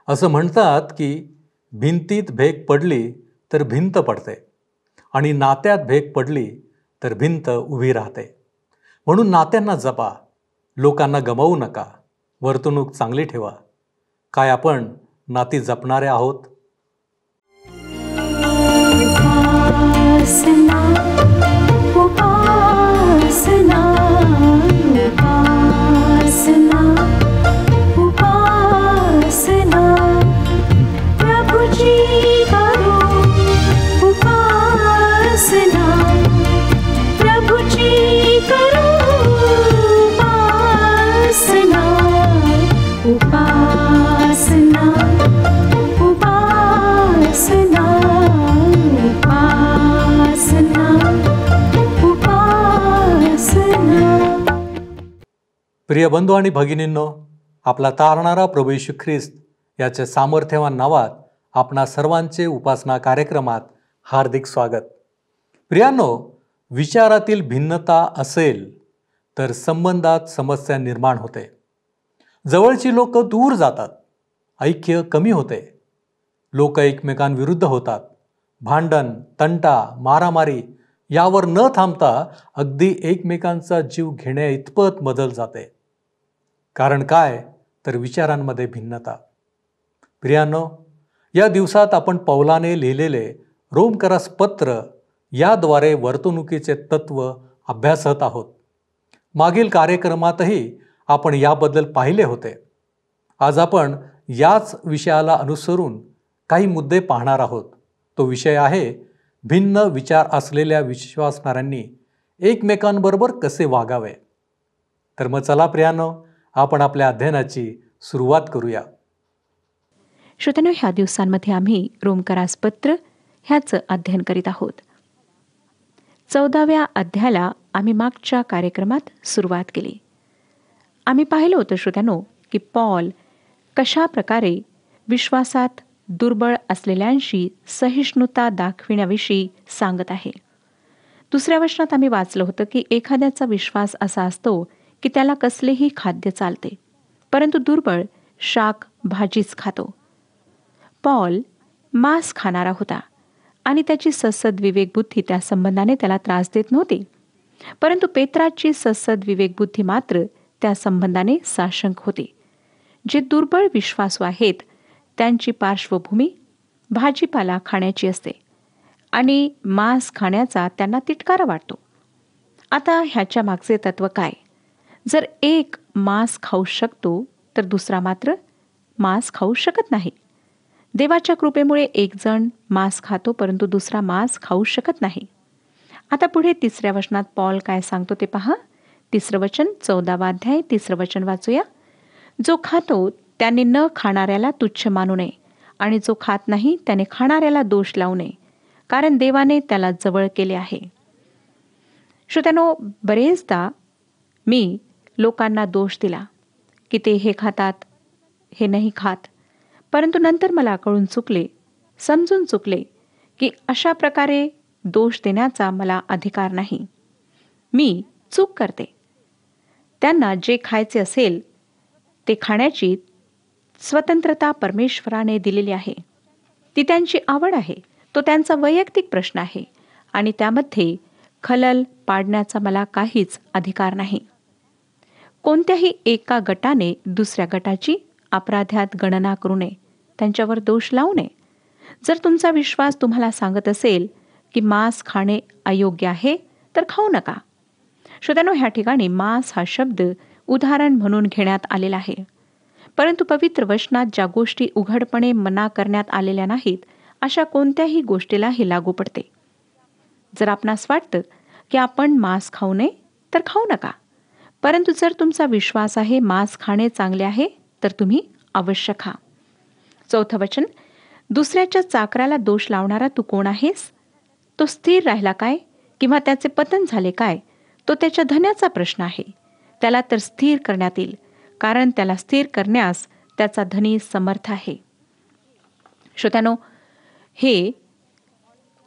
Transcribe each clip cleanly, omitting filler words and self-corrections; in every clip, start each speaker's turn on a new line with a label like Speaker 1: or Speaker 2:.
Speaker 1: असं म्हणतात की भिंतीत भेग पडली तर भिंत पडते आणि नात्यात भेग पडली तर भिंत उभी राहते. म्हणून नात्यांना जपा, लोकांना गमावू नका, वर्तणूक चांगली ठेवा. काय आपण नाती जपणारे आहोत?
Speaker 2: उपासना उपासना उपासना उपासना प्रभुजी करो उपासना प्रभुजी करो उपासना उपासना उपासना उपासना उपासना.
Speaker 1: प्रिय बंधू आणि भगिनींनो, आपला तारणारा प्रभू येशू ख्रिस्त याच्या सामर्थ्यवान नावात आपणा सर्वांचे उपासना कार्यक्रमात हार्दिक स्वागत. प्रियांनो, विचारातील भिन्नता असेल तर संबंधात समस्या निर्माण होते. जवळची लोक दूर जातात, ऐक्य कमी होते, लोक एकमेकांविरुद्ध होतात. भांडण, तंटा, मारामारी यावर न थांबता अगदी एकमेकांचा जीव घेण्या इतपत बदल जाते. कारण काय तर विचारांमध्ये भिन्नता. प्रियांनो, या दिवसात आपण पौलाने लिहिलेले रोमकरास पत्र याद्वारे वर्तणुकीचे तत्व अभ्यासत आहोत. मागील कार्यक्रमातही आपण याबद्दल पाहिले होते. आज आपण याच विषयाला अनुसरून काही मुद्दे पाहणार आहोत. तो विषय आहे भिन्न विचार असलेल्या विश्वासणाऱ्यांनी एकमेकांबरोबर कसे वागावे. तर मग चला प्रियांनो, आपण आपल्या अध्ययनाची सुरुवात करूया.
Speaker 3: श्रोत्यांनो, ह्या दिवसांमध्ये आम्ही रोमकरास पत्र ह्याचं अध्ययन करीत आहोत. 14व्या अध्यायाला आम्ही मागच्या कार्यक्रमात सुरुवात केली. आम्ही पाहिलं होतं श्रोत्यांनो की पॉल कशा प्रकारे विश्वासात दुर्बळ असलेल्यांशी सहिष्णुता दाखविण्याविषयी सांगत आहे. दुसऱ्या वचनात आम्ही वाचलं होतं की एखाद्याचा विश्वास असा असतो की त्याला कसलेही खाद्य चालते, परंतु दुर्बळ शाक भाजीच खातो. पॉल मांस खाणारा होता आणि त्याची सद्सद विवेकबुद्धी त्या संबंधाने त्याला त्रास देत नव्हती, परंतु पेत्राची सद्सद विवेकबुद्धी मात्र त्या संबंधाने साशंक होती. जे दुर्बळ विश्वासू आहेत त्यांची पार्श्वभूमी भाजीपाला खाण्याची असते आणि मांस खाण्याचा त्यांना तिटकारा वाटतो. आता ह्याच्या मागचे तत्व काय? जर एक मांस खाऊ शकतो तर दुसरा मात्र मांस खाऊ शकत नाही. देवाच्या कृपेमुळे एक जण मांस खातो परंतु दुसरा मांस खाऊ शकत नाही. आता पुढे 3ऱ्या वचनात पॉल काय सांगतो ते पहा. 3रं वचन, 14वा अध्याय 3रं वचन वाचूया. जो खातो त्याने न खाणाऱ्याला तुच्छ मानू नये आणि जो खात नाही त्याने खाणाऱ्याला दोष लावू नये, कारण देवाने त्याला जवळ केले आहे. श्रोत्यांनो, बरेचदा मी लोकांना दोष दिला की ते हे खातात, हे नाही खात, परंतु नंतर मला कळून चुकले, समजून चुकले की अशा प्रकारे दोष देण्याचा मला अधिकार नाही. मी चूक करते. त्यांना जे खायचे असेल ते खाण्याची स्वतंत्रता परमेश्वराने दिलेली आहे. ती त्यांची आवड आहे, तो त्यांचा वैयक्तिक प्रश्न आहे आणि त्यामध्ये खलल पाडण्याचा मला काहीच अधिकार नाही. कोणत्याही एका गटाने दुसऱ्या गटाची अपराध्यात गणना करू नये, त्यांच्यावर दोष लावू नये. जर तुमचा विश्वास तुम्हाला सांगत असेल की मांस खाणे अयोग्य आहे तर खाऊ नका. श्रोत्यांनो, ह्या ठिकाणी मांस हा शब्द उदाहरण म्हणून घेण्यात आलेला आहे, परंतु पवित्र वचनात ज्या गोष्टी उघडपणे मना करण्यात आलेल्या नाहीत अशा कोणत्याही गोष्टीला हे लागू पडते. जर आपणास वाटतं की आपण मांस खाऊ नये तर खाऊ नका, परंतु जर तुमचा विश्वास आहे मांस खाणे चांगले आहे तर तुम्ही अवश्य खा. 4थं वचन, दुसऱ्याच्या चाकराला दोष लावणारा तू कोण आहेस? तो स्थिर राहिला काय किंवा त्याचे पतन झाले काय? तो त्याच्या धन्याचा प्रश्न आहे. त्याला तर स्थिर करण्यात येईल, कारण त्याला स्थिर करण्यास त्याचा धनी समर्थ आहे. श्रोत्यानो, हे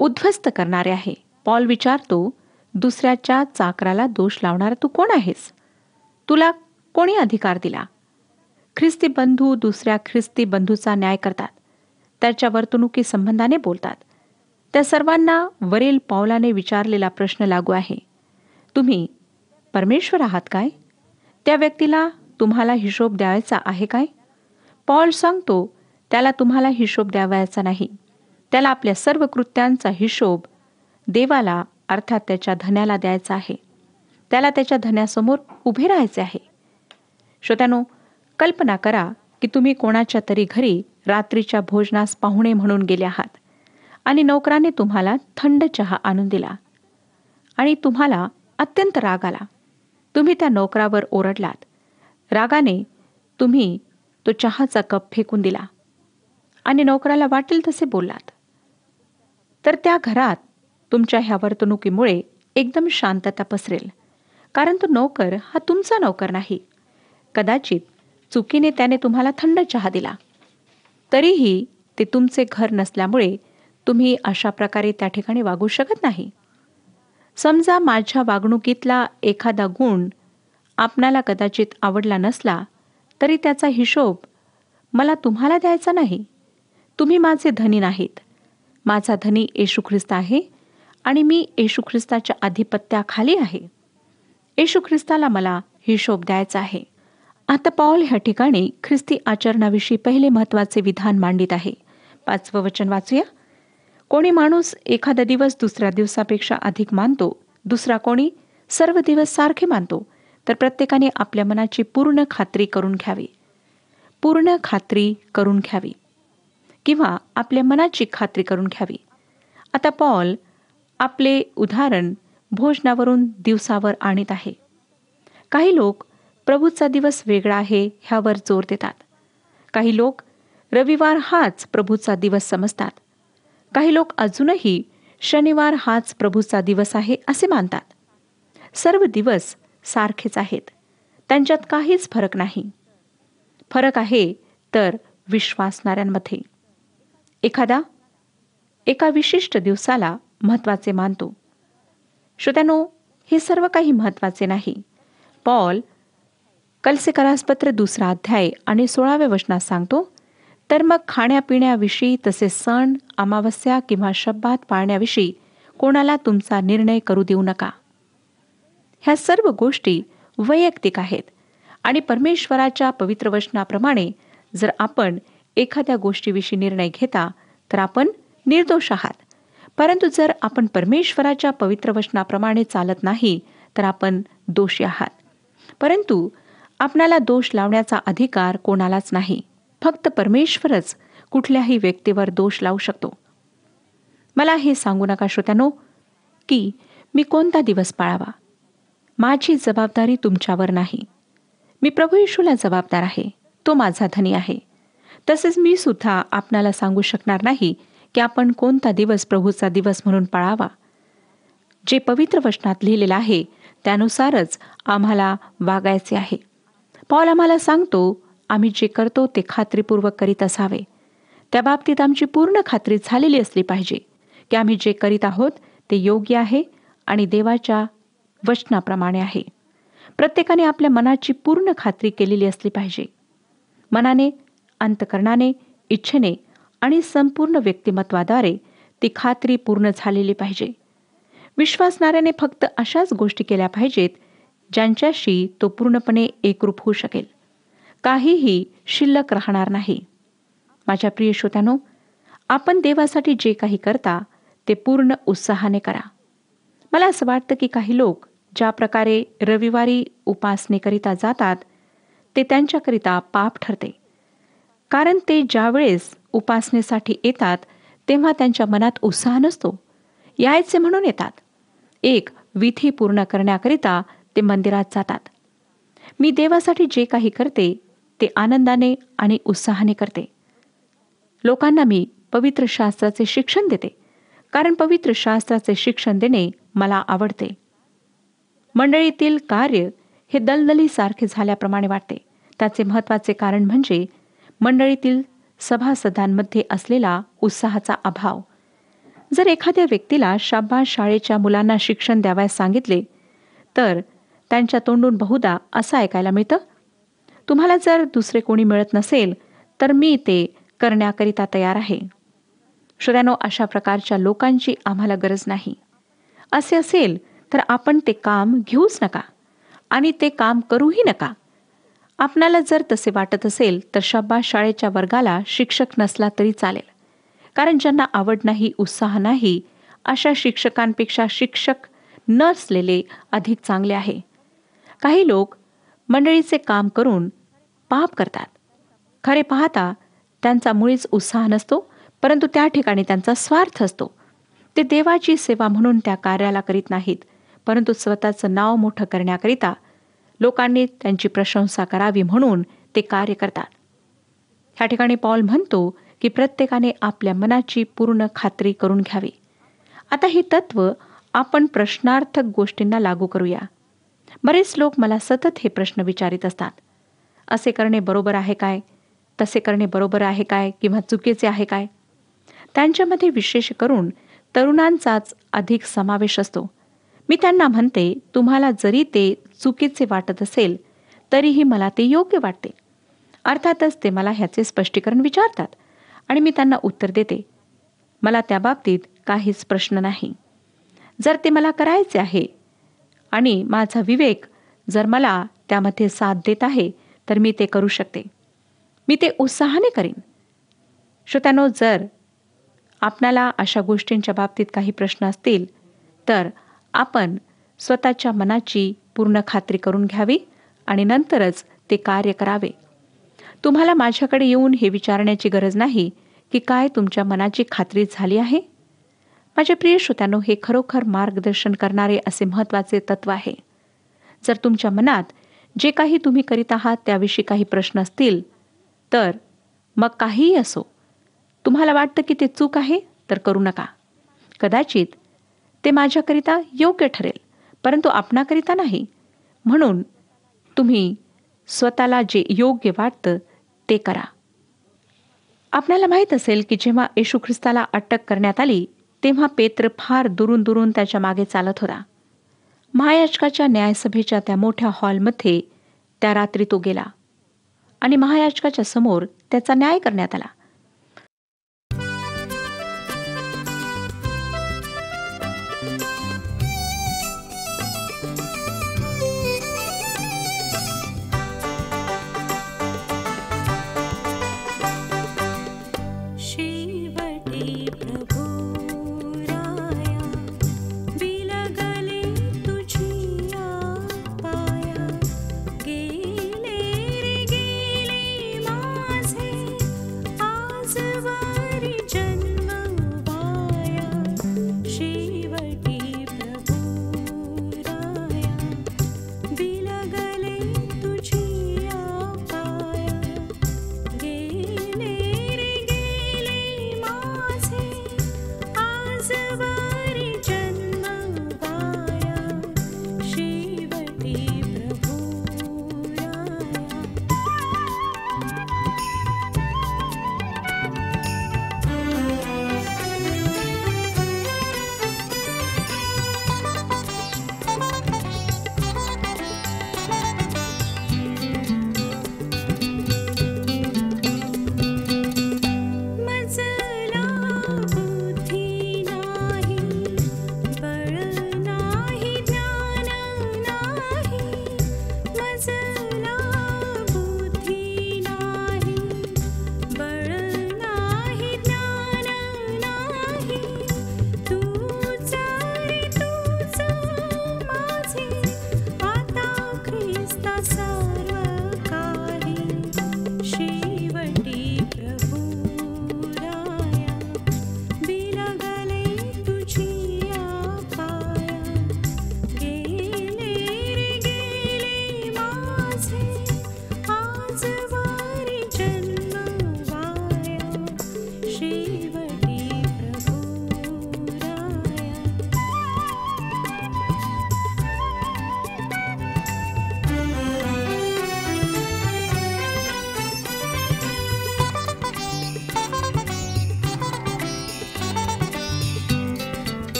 Speaker 3: उद्ध्वस्त करणारे आहे. पॉल विचारतो, दुसऱ्याच्या चाकराला दोष लावणारा तू कोण आहेस? तुला कोणी अधिकार दिला? ख्रिस्ती बंधू दुसऱ्या ख्रिस्ती बंधूचा न्याय करतात, त्याच्या वर्तणुकी संबंधाने बोलतात. त्या सर्वांना वरील पौलाने विचारलेला प्रश्न लागू आहे. तुम्ही परमेश्वर आहात काय? त्या व्यक्तीला तुम्हाला हिशोब द्यायचा आहे काय? पौल सांगतो त्याला तुम्हाला हिशोब द्यावयाचा नाही. त्याला आपल्या सर्व कृत्यांचा हिशोब देवाला अर्थात त्याच्या धन्याला द्यायचा आहे. त्याला त्याच्या धन्यासमोर उभे राहायचे आहे. श्रोत्यानो, कल्पना करा की तुम्ही कोणाच्या तरी घरी रात्रीच्या भोजनास पाहुणे म्हणून गेले आहात आणि नोकराने तुम्हाला थंड चहा आणून दिला आणि तुम्हाला अत्यंत राग आला. तुम्ही त्या नोकरावर ओरडलात. रागाने तुम्ही तो चहाचा कप फेकून दिला आणि नोकराला वाटेल तसे बोललात. तर त्या घरात तुमच्या ह्या वर्तणुकीमुळे एकदम शांतता पसरेल, कारण तो नोकर हा तुमचा नोकर नाही. कदाचित चुकीने त्याने तुम्हाला थंड चहा दिला, तरीही ते तुमचे घर नसल्यामुळे तुम्ही अशा प्रकारे त्या ठिकाणी वागू शकत नाही. समजा माझ्या वागणुकीतला एखादा गुण आपणाला कदाचित आवडला नसला, तरी त्याचा हिशोब मला तुम्हाला द्यायचा नाही. तुम्ही माझे धनी नाहीत. माझा धनी येशू ख्रिस्त आहे आणि मी येशू ख्रिस्ताच्या आधिपत्याखाली आहे. येशू ख्रिस्ताला मला हिशोब द्यायचा आहे. आता पौल ह्या ठिकाणी ख्रिस्ती आचरणाविषयी पहिले महत्त्वाचे विधान मांडित आहे. 5वं वचन वाचूया. कोणी माणूस एखादा दिवस दुसऱ्या दिवसापेक्षा अधिक मानतो, दुसरा कोणी सर्व दिवस सारखे मानतो, तर प्रत्येकाने आपल्या मनाची पूर्ण खात्री करून घ्यावी. पूर्ण खात्री करून घ्यावी किंवा आपल्या मनाची खात्री करून घ्यावी. आता पौल आपले उदाहरण भोजनावरून दिवसावर आणत आहे. काही लोक प्रभूचा दिवस वेगळा आहे ह्यावर जोर देतात. काही लोक रविवार हाच प्रभूचा दिवस समजतात. काही लोक अजूनही शनिवार हाच प्रभूचा दिवस आहे असे मानतात. सर्व दिवस सारखेच आहेत. त्यांच्यात काहीच फरक नाही. फरक आहे तर विश्वासणाऱ्यांमध्ये. एका विशिष्ट दिवसाला महत्त्वाचे मानतो. श्रोत्यानो, हे सर्व काही महत्त्वाचे नाही. पौल कलसेकरास पत्र 2 अध्याय आणि 16व्या वचनात सांगतो, तर मग खाण्यापिण्याविषयी तसे सण, अमावस्या किंवा शब्बात पाळण्याविषयी कोणाला तुमचा निर्णय करू देऊ नका. ह्या सर्व गोष्टी वैयक्तिक आहेत आणि परमेश्वराच्या पवित्र वचनाप्रमाणे जर आपण एखाद्या गोष्टीविषयी निर्णय घेता तर आपण निर्दोष आहात. परंतु जर आपण परमेश्वराच्या पवित्र वचनाप्रमाणे चालत नाही तर आपण दोषी आहात. परंतु आपणाला दोष लावण्याचा अधिकार कोणालाच नाही. फक्त परमेश्वरच कुठल्याही व्यक्तीवर दोष लावू शकतो. मला हे सांगू नका श्रोत्यानो की मी कोणता दिवस पाळावा. माझी जबाबदारी तुमच्यावर नाही. मी प्रभू येशूला जबाबदार आहे. तो माझा धनी आहे. तसेच मी सुद्धा आपणाला सांगू शकणार नाही की आपण कोणता दिवस प्रभूचा दिवस म्हणून पाळावा. जे पवित्र वचनात लिहिलेलं आहे त्यानुसारच आम्हाला वागायचे आहे. पौल आम्हाला सांगतो आम्ही जे करतो ते खात्रीपूर्वक करीत असावे. त्या बाबतीत आमची पूर्ण खात्री झालेली असली पाहिजे की आम्ही जे करीत आहोत ते योग्य आहे आणि देवाच्या वचनाप्रमाणे आहे. प्रत्येकाने आपल्या मनाची पूर्ण खात्री केलेली असली पाहिजे. मनाने, अंतकरणाने, इच्छेने आणि संपूर्ण व्यक्तिमत्वाद्वारे ती खात्री पूर्ण झालेली पाहिजे. विश्वासणाऱ्याने फक्त अशाच गोष्टी केल्या पाहिजेत ज्यांच्याशी तो पूर्णपणे एकरूप होऊ शकेल. काहीही शिल्लक राहणार नाही. माझ्या प्रिय श्रोत्यानो, आपण देवासाठी जे काही करता ते पूर्ण उत्साहाने करा. मला असं वाटतं की काही लोक ज्या प्रकारे रविवारी उपासनेकरिता जातात ते त्यांच्याकरिता पाप ठरते. कारण ते ज्यावेळेस उपासनेसाठी येतात तेव्हा त्यांच्या मनात उत्साह नसतो. यायचे म्हणून येतात. एक विधी पूर्ण करण्याकरिता ते मंदिरात जातात. मी देवासाठी जे काही करते ते आनंदाने आणि उत्साहाने करते. लोकांना मी पवित्र शास्त्राचे शिक्षण देते, कारण पवित्र शास्त्राचे शिक्षण देणे मला आवडते. मंडळीतील कार्य हे दलदलीसारखे झाल्याप्रमाणे वाटते. त्याचे महत्त्वाचे कारण म्हणजे मंडळीतील सभासदांमध्ये असलेला उत्साहाचा अभाव. जर एखाद्या व्यक्तीला शाब्बास शाळेच्या मुलांना शिक्षण द्यावयास सांगितले तर त्यांच्या तोंडून बहुधा असं ऐकायला मिळतं, तुम्हाला जर दुसरे कोणी मिळत नसेल तर मी ते करण्याकरिता तयार आहे. श्रोत्यानो, अशा प्रकारच्या लोकांची आम्हाला गरज नाही. असे असेल तर आपण ते काम घेऊच नका आणि ते काम करूही नका. आपणाला जर तसे वाटत असेल तर शाब्बास, शाळेच्या वर्गाला शिक्षक नसला तरी चालेल. कारण ज्यांना आवड नाही, उत्साह नाही, अशा शिक्षकांपेक्षा शिक्षक नसलेले अधिक चांगले आहे. काही लोक मंडळीचे काम करून पाप करतात. खरे पाहता त्यांचा मुळीच उत्साह नसतो, परंतु त्या ठिकाणी त्यांचा स्वार्थ असतो. ते देवाची सेवा म्हणून त्या कार्याला करीत नाहीत, परंतु स्वतःचं नाव मोठं करण्याकरिता, लोकांनी त्यांची प्रशंसा करावी म्हणून ते कार्य करतात. ह्या ठिकाणी पॉल म्हणतो की प्रत्येकाने आपल्या मनाची पूर्ण खात्री करून घ्यावी. आता ही तत्व आपण प्रश्नार्थक गोष्टींना लागू करूया. बरेच लोक मला सतत हे प्रश्न विचारित असतात. असे करणे बरोबर आहे काय? तसे करणे बरोबर आहे काय किंवा चुकीचे आहे काय? त्यांच्यामध्ये विशेष करून तरुणांचाच अधिक समावेश असतो. मी त्यांना म्हणते, तुम्हाला जरी ते चुकीचे वाटत असेल तरीही मला ते योग्य वाटते. अर्थातच ते मला ह्याचे स्पष्टीकरण विचारतात आणि मी त्यांना उत्तर देते. मला त्या बाबतीत काहीच प्रश्न नाही. जर ते मला करायचे आहे आणि माझा विवेक जर मला त्यामध्ये साथ देत आहे तर मी ते करू शकते. मी ते उत्साहाने करीन. श्रोत्यानो, जर आपणाला अशा गोष्टींच्या बाबतीत काही प्रश्न असतील तर आपण स्वतःच्या मनाची पूर्ण खात्री करून घ्यावी आणि नंतरच ते कार्य करावे. तुम्हाला माझ्याकडे येऊन हे विचारण्याची गरज नाही की काय तुमच्या मनाची खात्री झाली आहे. माझ्या प्रिय श्रोत्यांनो, हे खरोखर मार्गदर्शन करणारे असे महत्त्वाचे तत्व आहे. जर तुमच्या मनात जे काही तुम्ही करीत आहात त्याविषयी काही प्रश्न असतील तर मग काहीही असो, तुम्हाला वाटतं की ते चूक आहे तर करू नका. कदाचित ते माझ्याकरिता योग्य ठरेल, परंतु आपणाकरिता नाही. म्हणून तुम्ही स्वतःला जे योग्य वाटतं ते करा. आपल्याला माहीत असेल की जेव्हा येशू ख्रिस्ताला अटक करण्यात आली तेव्हा पेत्र फार दुरून त्याच्या मागे चालत होता. महायाजकाच्या न्यायसभेच्या त्या मोठ्या हॉलमध्ये त्या रात्री तो गेला आणि महायाजकाच्या समोर त्याचा न्याय करण्यात आला.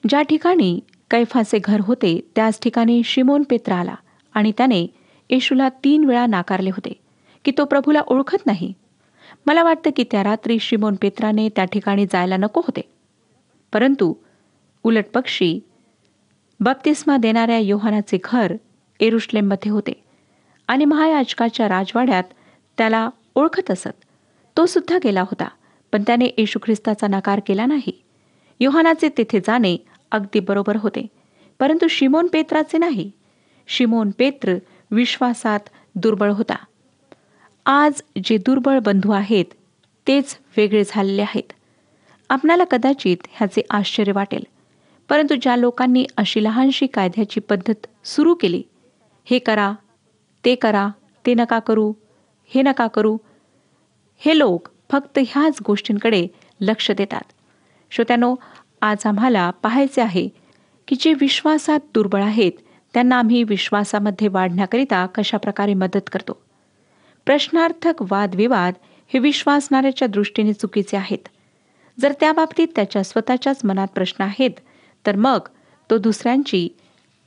Speaker 3: ज्या ठिकाणी कैफाचे घर होते त्याच ठिकाणी शिमोन पेत्र आला आणि त्याने येशूला 3 वेळा नाकारले होते की तो प्रभूला ओळखत नाही. मला वाटतं की त्या रात्री शिमोन पेत्राने त्या ठिकाणी जायला नको होते. परंतु उलटपक्षी बप्तिस्मा देणाऱ्या योहानाचे घर येरुशलेममध्ये होते आणि महायाजकाच्या राजवाड्यात त्याला ओळखत असत. तो सुद्धा गेला होता, पण त्याने येशू ख्रिस्ताचा नकार केला नाही. योहानाचे तेथे जाणे अगदी बरोबर होते, परंतु शिमोन पेत्राचे नाही. शिमोन पेत्र विश्वासात दुर्बळ होता. आज जे दुर्बळ बंधू आहेत तेच वेगळे झालेले आहेत. आपणाला कदाचित ह्याचे आश्चर्य वाटेल, परंतु ज्या लोकांनी अशी लहानशी कायद्याची पद्धत सुरू केली, हे करा, ते नका करू, हे नका करू, हे लोक फक्त ह्याच गोष्टींकडे लक्ष देतात. श्रोत्यानो, आज आम्हाला पाहायचे आहे की जे विश्वासात दुर्बळ आहेत त्यांना आम्ही विश्वासामध्ये वाढण्याकरिता कशा प्रकारे मदत करतो. प्रश्नार्थक वादविवाद हे विश्वासणाऱ्याच्या दृष्टीने चुकीचे आहेत. जर त्या बाबतीत त्याच्या स्वतःच्याच मनात प्रश्न आहेत, तर मग तो दुसऱ्यांची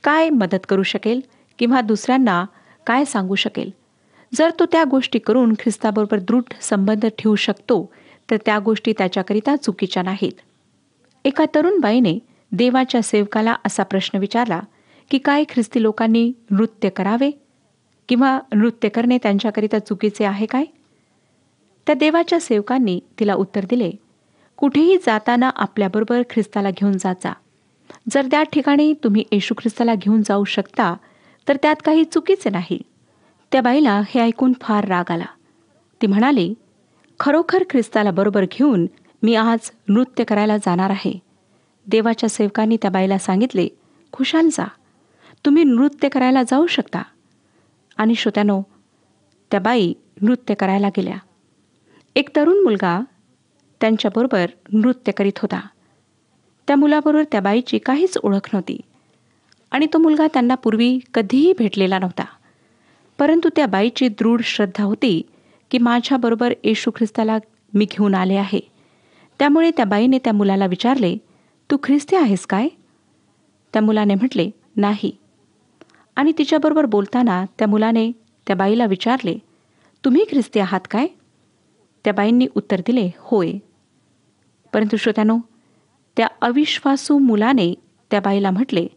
Speaker 3: काय मदत करू शकेल किंवा दुसऱ्यांना काय सांगू शकेल? जर तो त्या गोष्टी करून ख्रिस्ताबरोबर दृढ संबंध ठेवू शकतो, तर त्या गोष्टी त्याच्याकरिता चुकीच्या नाहीत. एका तरुण बाईने देवाच्या सेवकाला असा प्रश्न विचारला की काय ख्रिस्ती लोकांनी नृत्य करावे किंवा नृत्य करणे त्यांच्याकरिता चुकीचे आहे काय? त्या देवाच्या सेवकांनी तिला उत्तर दिले, कुठेही जाताना आपल्याबरोबर ख्रिस्ताला घेऊन जाचा. जर त्या ठिकाणी तुम्ही येशू ख्रिस्ताला घेऊन जाऊ शकता तर त्यात काही चुकीचे नाही. त्या बाईला हे ऐकून फार राग आला. ती म्हणाली, खरोखर ख्रिस्ताला बरोबर घेऊन मी आज नृत्य करायला जाणार आहे. देवाच्या सेवकांनी त्या बाईला सांगितले, खुशाल जा, तुम्ही नृत्य करायला जाऊ शकता. आणि श्रोत्यानो, त्या बाई नृत्य करायला गेल्या. एक तरुण मुलगा त्यांच्याबरोबर नृत्य करीत होता. त्या मुलाबरोबर त्या बाईची काहीच ओळख नव्हती आणि तो मुलगा त्यांना पूर्वी कधीही भेटलेला नव्हता. परंतु त्या बाईची दृढ श्रद्धा होती की माझ्याबरोबर येशू ख्रिस्ताला मी घेऊन आले आहे. त्यामुळे त्या बाईने त्या मुलाला विचारले, तू ख्रिस्ती आहेस काय? त्या मुलाने म्हटले, नाही. आणि तिच्याबरोबर बोलताना त्या मुलाने त्या बाईला विचारले, तुम्ही ख्रिस्ती आहात काय? त्या बाईंनी उत्तर दिले, होय. परंतु श्रोत्यानो, त्या अविश्वासू मुलाने त्या बाईला म्हटले,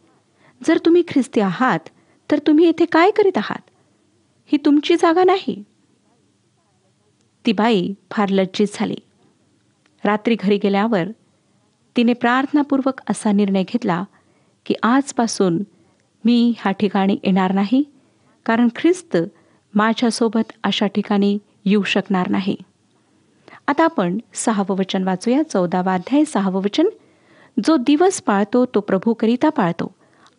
Speaker 3: जर तुम्ही ख्रिस्ती आहात तर तुम्ही येथे काय करीत आहात? ही तुमची जागा नाही. ती बाई फार लज्जित झाली. रात्री घरी गेल्यावर तिने प्रार्थनापूर्वक असा निर्णय घेतला की आजपासून मी ह्या ठिकाणी येणार नाही, कारण ख्रिस्त माझ्यासोबत अशा ठिकाणी येऊ शकणार नाही. आता आपण 6वं वचन वाचूया. 14वा अध्याय 6वं वचन. जो दिवस पाळतो तो प्रभूकरिता पाळतो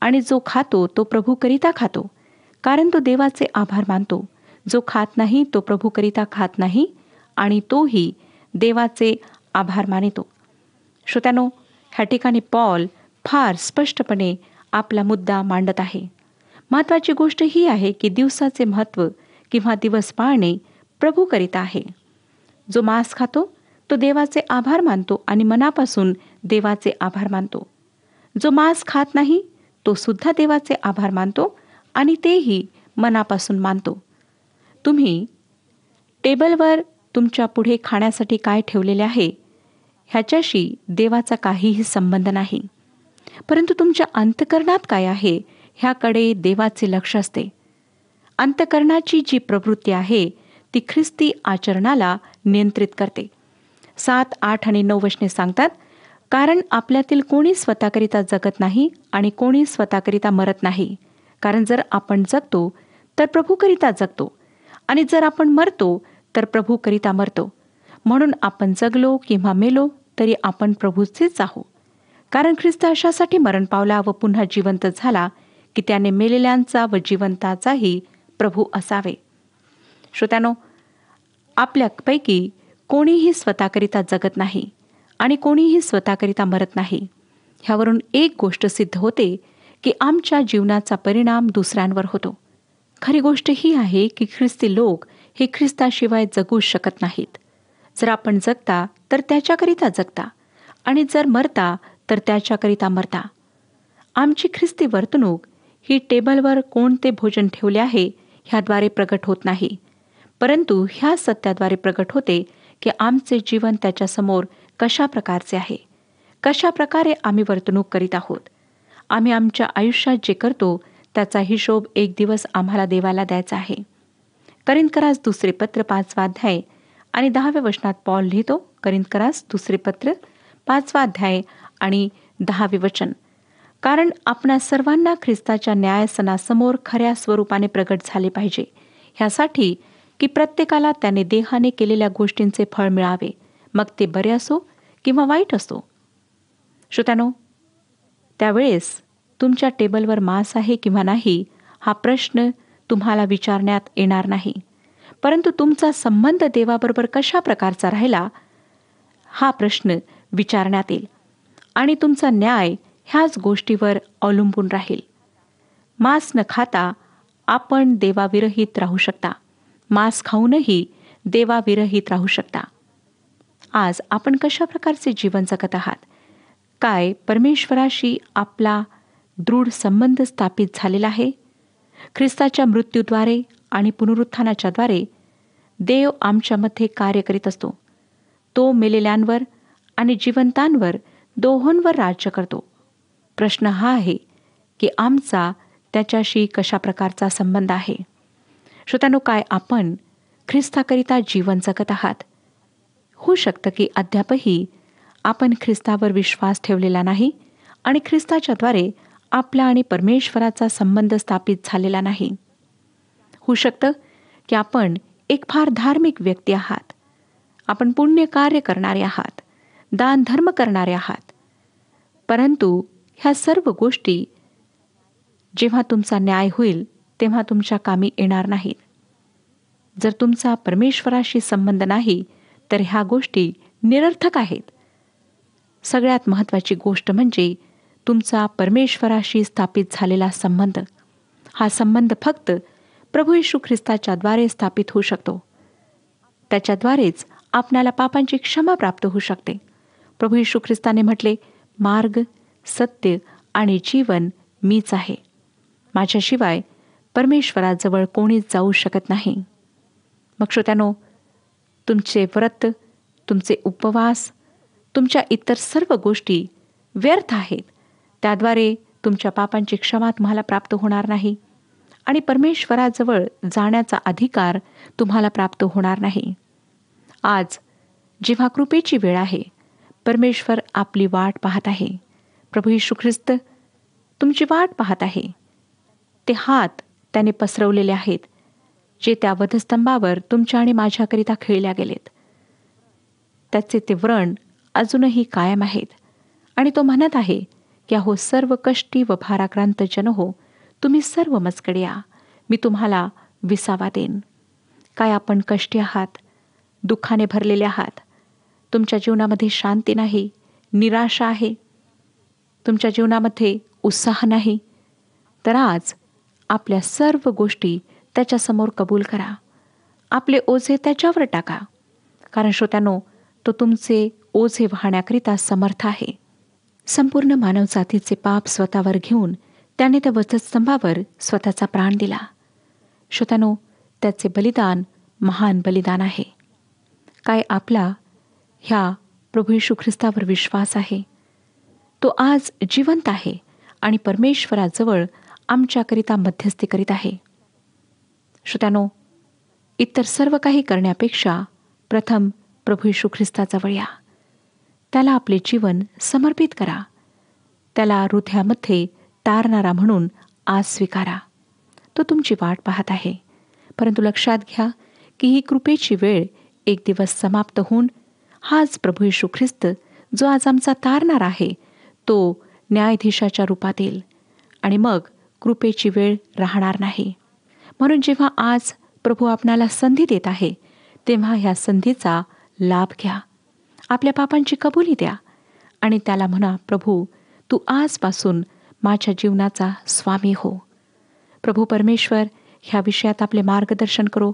Speaker 3: आणि जो खातो तो प्रभूकरिता खातो, कारण तो देवाचे आभार मानतो. जो खात नाही तो प्रभूकरिता खात नाही आणि तोही देवाचे आभार मानितो. श्रोत्यानो, ह्या ठिकाणी पॉल फार स्पष्टपणे आपला मुद्दा मांडत आहे. महत्त्वाची गोष्ट ही आहे की दिवसाचे महत्त्व किंवा दिवस पाळणे प्रभूकरिता आहे. जो मांस खातो तो देवाचे आभार मानतो आणि मनापासून देवाचे आभार मानतो. जो मांस खात नाही तो सुद्धा देवाचे आभार मानतो आणि तेही मनापासून मानतो. तुम्ही टेबलवर तुमच्या पुढे खाण्यासाठी काय ठेवलेले आहे ह्याच्याशी देवाचा काहीही संबंध नाही, परंतु तुमच्या अंतःकरणात काय आहे ह्याकडे देवाचे लक्ष असते. अंतःकरणाची जी प्रवृत्ती आहे ती ख्रिस्ती आचरणाला नियंत्रित करते. 7, 8 आणि 9 वचने सांगतात, कारण आपल्यातील कोणी स्वतःकरिता जगत नाही आणि कोणी स्वतःकरिता मरत नाही. कारण जर आपण जगतो तर प्रभूकरिता जगतो आणि जर आपण मरतो तर प्रभूकरिता मरतो. म्हणून आपण जगलो किंवा मेलो तरी आपण प्रभूचेच आहोत. कारण ख्रिस्त अशासाठी मरण पावला व पुन्हा जिवंत झाला की त्याने मेलेल्यांचा व जिवंताचाही प्रभू असावे. श्रोत्यानो, आपल्यापैकी कोणीही स्वतःकरिता जगत नाही आणि कोणीही स्वतःकरिता मरत नाही. ह्यावरून एक गोष्ट सिद्ध होते की आमच्या जीवनाचा परिणाम दुसऱ्यांवर होतो. खरी गोष्ट ही आहे की ख्रिस्ती लोक हे ख्रिस्ताशिवाय जगू शकत नाहीत. जर आपण जगता तर त्याच्याकरिता जगता आणि जर मरता तर त्याच्याकरिता मरता. आमची ख्रिस्ती वर्तणूक ही टेबलवर कोणते भोजन ठेवले आहे ह्याद्वारे प्रगट होत नाही, परंतु ह्या सत्याद्वारे प्रगट होते की आमचे जीवन त्याच्यासमोर कशा प्रकारचे आहे, कशा प्रकारे आम्ही वर्तणूक करीत आहोत. आम्ही आमच्या आयुष्यात जे करतो त्याचा हिशोब एक दिवस आम्हाला देवाला द्यायचा आहे. करिंथकरास दुसरे पत्र 5वा अध्याय आणि 10व्या वचनात पॉल लिहितो. करिंथकरास दुसरे पत्र 5वा अध्याय आणि 10वे वचन. कारण आपणा सर्वांना ख्रिस्ताच्या न्यायासनासमोर खऱ्या स्वरूपाने प्रगट झाले पाहिजे, ह्यासाठी की प्रत्येकाला त्याने देहाने केलेल्या गोष्टींचे फळ मिळावे, मग ते बरे असो किंवा वाईट असो. श्रोत्यानो, त्यावेळेस तुमच्या टेबलवर मांस आहे किंवा नाही हा प्रश्न तुम्हाला विचारण्यात येणार नाही, परंतु तुमचा संबंध देवाबरोबर कशा प्रकारचा राहिला हा प्रश्न विचारण्यात येईल आणि तुमचा न्याय ह्याच गोष्टीवर अवलंबून राहील. मांस न खाता आपण देवाविरहित राहू शकता, मांस खाऊनही देवाविरहित राहू शकता. आज आपण कशा प्रकारचे जीवन जगत आहात? काय परमेश्वराशी आपला दृढ संबंध स्थापित झालेला आहे? ख्रिस्ताच्या मृत्यूद्वारे आणि पुनरुत्थानाच्याद्वारे देव आमच्यामध्ये कार्य करीत असतो. तो मेलेल्यांवर आणि जिवंतांवर दोहोंवर राज्य करतो. प्रश्न हा आहे की आमचा त्याच्याशी कशा प्रकारचा संबंध आहे? श्रोत्यानो, काय आपण ख्रिस्ताकरिता जीवन जगत आहात? होऊ शकतं की अद्यापही आपण ख्रिस्तावर विश्वास ठेवलेला नाही आणि ख्रिस्ताच्याद्वारे आपला आणि परमेश्वराचा संबंध स्थापित झालेला नाही. होऊ शकतं की आपण एक फार धार्मिक व्यक्ती आहात, आपण पुण्य कार्य करणारे आहात, दान धर्म करणारे आहात, परंतु ह्या सर्व गोष्टी जेव्हा तुमचा न्याय होईल तेव्हा तुमच्या कामी येणार नाहीत. जर तुमचा परमेश्वराशी संबंध नाही तर ह्या गोष्टी निरर्थक आहेत. सगळ्यात महत्त्वाची गोष्ट म्हणजे तुमचा परमेश्वराशी स्थापित झालेला संबंध. हा संबंध फक्त प्रभू येशू ख्रिस्ताच्याद्वारे स्थापित होऊ शकतो. त्याच्याद्वारेच आपणाला पापांची क्षमा प्राप्त होऊ शकते. प्रभू येशू ख्रिस्ताने म्हटले, मार्ग, सत्य आणि जीवन मीच आहे. माझ्याशिवाय परमेश्वराजवळ कोणीच जाऊ शकत नाही. मग श्रोत्यानो, तुमचे व्रत, तुमचे उपवास, तुमच्या इतर सर्व गोष्टी व्यर्थ आहेत. त्याद्वारे तुमच्या पापांची क्षमा तुम्हाला प्राप्त होणार नाही आणि परमेश्वराजवळ जाण्याचा अधिकार तुम्हाला प्राप्त होणार नाही. आज जेव्हा कृपेची वेळ आहे, परमेश्वर आपली वाट पाहत आहे. प्रभू येशू ख्रिस्त तुमची वाट पाहत आहे. ते हात त्याने पसरवलेले आहेत जे त्या वधस्तंभावर तुमच्या आणि माझ्याकरिता खेळल्या गेलेत. त्याचे ते व्रण अजूनही कायम आहेत आणि तो म्हणत आहे की अहो सर्व कष्टी व भाराक्रांत जन हो, तुम्ही सर्व मजकडे या, मी तुम्हाला विसावा देईन. काय आपण कष्टी आहात? दुःखाने भरलेले आहात? तुमच्या जीवनामध्ये शांती नाही, निराशा आहे, तुमच्या जीवनामध्ये उत्साह नाही, तर आज आपल्या सर्व गोष्टी त्याच्यासमोर कबूल करा. आपले ओझे त्याच्यावर टाका, कारण श्रोत्यानो, तो तुमचे ओझे वाहण्याकरिता समर्थ आहे. संपूर्ण मानवजातीचे पाप स्वतःवर घेऊन त्याने त्या वधस्तंभावर स्वतःचा प्राण दिला. श्रोत्यानो, त्याचे बलिदान महान बलिदान आहे. काय आपला ह्या प्रभू येशू ख्रिस्तावर विश्वास आहे? तो आज जिवंत आहे आणि परमेश्वराजवळ आमच्याकरिता मध्यस्थी करीत आहे. श्रोत्यानो, इतर सर्व काही करण्यापेक्षा प्रथम प्रभू येशू ख्रिस्ताजवळ या. त्याला आपले जीवन समर्पित करा. त्याला हृदयामध्ये तारणारा म्हणून आज स्वीकारा. तो तुमची वाट पाहत आहे. परंतु लक्षात घ्या की ही कृपेची वेळ एक दिवस समाप्त होऊन हाच प्रभू येशू ख्रिस्त जो आज आमचा तारणारा आहे तो न्यायाधीशाच्या रूपात येईल आणि मग कृपेची वेळ राहणार नाही. म्हणून जेव्हा आज प्रभू आपणाला संधी देत आहे तेव्हा ह्या संधीचा लाभ घ्या. आपल्या पापांची कबुली द्या आणि त्याला म्हणा, प्रभू तू आजपासून माझ्या जीवनाचा स्वामी हो. प्रभू परमेश्वर ह्या विषयात आपले मार्गदर्शन करो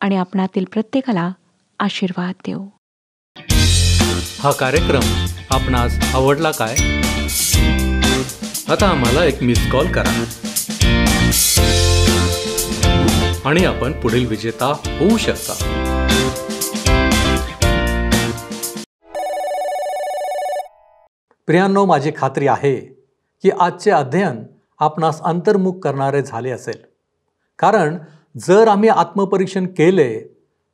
Speaker 3: आणि आपणातील प्रत्येकाला आशीर्वाद देव.
Speaker 1: हा कार्यक्रम आपणास आवडला काय? आता आम्हाला एक मिस कॉल करा आणि आपण पुढील विजेता होऊ शकता. प्रियांनो, माझी खात्री आहे की आजचे अध्ययन आपणास अंतर्मुख करणारे झाले असेल. कारण जर आम्ही आत्मपरीक्षण केले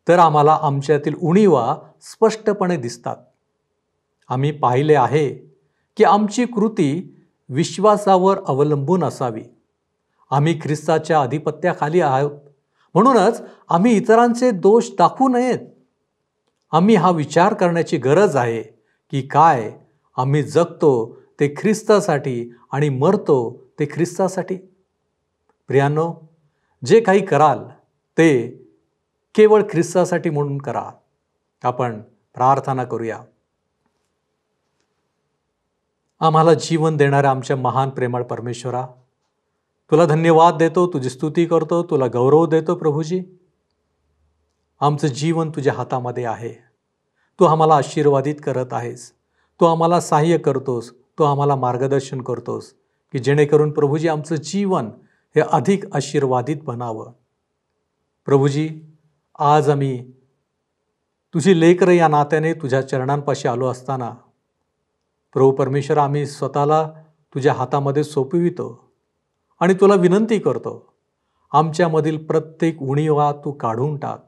Speaker 1: तर आम्हाला आमच्यातील उणीवा स्पष्टपणे दिसतात. आम्ही पाहिले आहे की आमची कृती विश्वासावर अवलंबून असावी. आम्ही ख्रिस्ताच्या अधिपत्याखाली आहोत, म्हणूनच आम्ही इतरांचे दोष दाखवू नयेत. आम्ही हा विचार करण्याची गरज आहे की काय आम्ही जगतो ते ख्रिस्तासाठी आणि मरतो ते ख्रिस्तासाठी. प्रियांनो, जे काही कराल ते केवळ ख्रिस्तासाठी म्हणून करा. आपण प्रार्थना करूया. आम्हाला जीवन देणाऱ्या आमच्या महान प्रेमळ परमेश्वरा, तुला धन्यवाद देतो, तुझी स्तुती करतो, तुला गौरव देतो. प्रभूजी, आमचं जीवन तुझ्या हातामध्ये आहे. तू आम्हाला आशीर्वादित करत आहेस, तू आम्हाला सहाय्य करतोस, तू आम्हाला मार्गदर्शन करतोस की जेणेकरून प्रभूजी आमचं जीवन हे अधिक आशीर्वादित बनावं. प्रभूजी, आज आम्ही तुझी लेकरं या नात्याने तुझ्या चरणांपाशी आलो असताना प्रभू परमेश्वर, आम्ही स्वतःला तुझ्या हातामध्ये सोपवितो आणि तुला विनंती करतो, आमच्यामधील प्रत्येक उणीवा तू काढून टाक.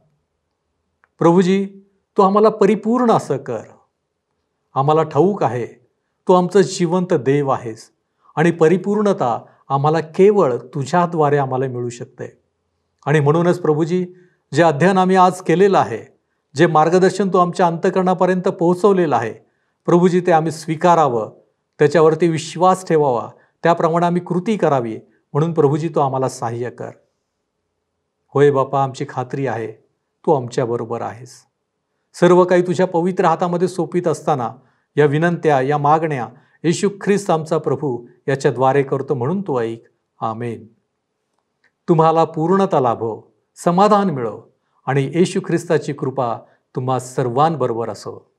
Speaker 1: प्रभूजी, तू आम्हाला परिपूर्ण असं कर. आम्हाला ठाऊक आहे तू आमचं जिवंत देव आहेस आणि परिपूर्णता आम्हाला केवळ तुझ्याद्वारे आम्हाला मिळू शकते. आणि म्हणूनच प्रभूजी, जे अध्ययन आम्ही आज केलेलं आहे, जे मार्गदर्शन तू आमच्या अंतःकरणापर्यंत पोहोचवलेलं आहे, प्रभूजी, ते आम्ही स्वीकारावं, त्याच्यावरती विश्वास ठेवावा, त्याप्रमाणे आम्ही कृती करावी. म्हणून प्रभूजी, तू आम्हाला सहाय्य कर. होय बापा, आमची खात्री आहे तू आमच्याबरोबर आहेस. सर्व काही तुझ्या पवित्र हातामध्ये सोपीत असताना या विनंत्या, या मागण्या येशू ख्रिस्त आमचा प्रभू याच्याद्वारे करतो, म्हणून तू ऐक. आमेन. तुम्हाला पूर्णता लाभो, समाधान मिळो आणि येशू ख्रिस्ताची कृपा तुम्हा सर्वांबरोबर असो.